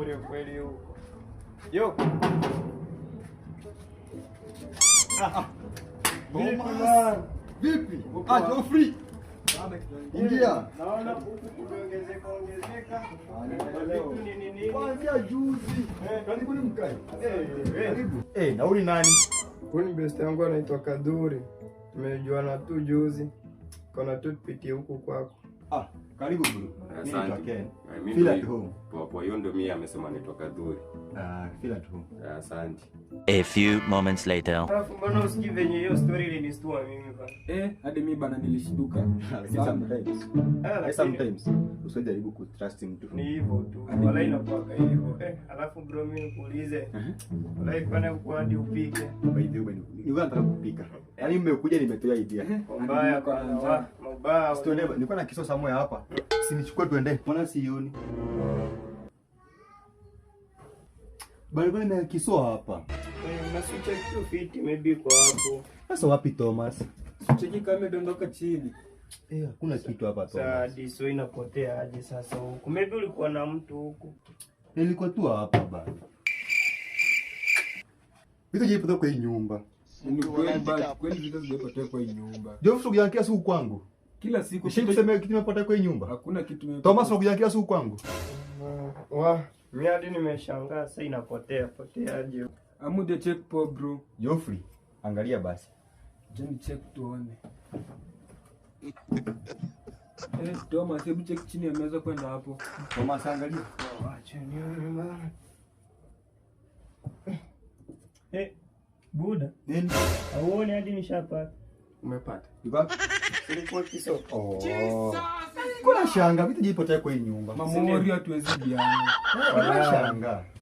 Jamhuri kweli huko. Yo. Vipi? Geoffrey. Ingia. Naona huku kuongezeka. Kuanzia juzi. Karibuni mkae. Karibu. Na uli nani? Huyu ni best yangu anaitwa Kadhuri. Tumejuana tu juzi. Kuna tu tupitie huku kwako. Karibu bro. Asante. Feel at home. Kwa hiyo ndo mimi amesema anaitwa Kadhuri. Feel at home. Asante. A few moments later. Alafu mbona usikii venye hiyo story ilinistua mimi bana? Hadi mimi bana nilishtuka. Sometimes usijaribu kutrust mtu. Ni hivyo tu. Wala inakuwa hivyo. Alafu bro mimi nikuulize. Wala ipana uko hadi upike. By the way, nilikuwa nataka kupika. Yaani mmekuja nimetoa idea. Mbaya kwa mabaya. Nilikuwa na kiso somewhere hapa. Sinichukue tuende. Mbona sioni? Bali kuna kiso hapa. Nasucha kitu fiti maybe kwa hapo. Sasa wapi Thomas? Cheki kama imedondoka chini. Hakuna kitu hapa Thomas. Sasa diso inapotea aje sasa huku? Maybe ulikuwa na mtu huku. Nilikuwa tu hapa bado. Vitu jipo kwa hii nyumba. Ni kweli vitu zimepotea kwa hii nyumba. Geoffrey ukiankia siku kwangu. Kila siku Kusema kitu kimepotea kwa hii nyumba. hakuna kitu kimepotea. Thomas unakujankia siku kwangu. Mimi hadi nimeshangaa sasa inapotea aje. Amude check po bro. Geoffrey, angalia basi. Jeni check tuone. Thomas, hebu check chini ya meza kwenda hapo. Thomas angalia. Acha nione bana. Buda. Nini? Auone hadi nishapata. Umepata. Yuko? Silikuwa kiso. Kuna shanga vitu jipo kwa hii nyumba. Mamori hatuwezi biana. Kuna shanga.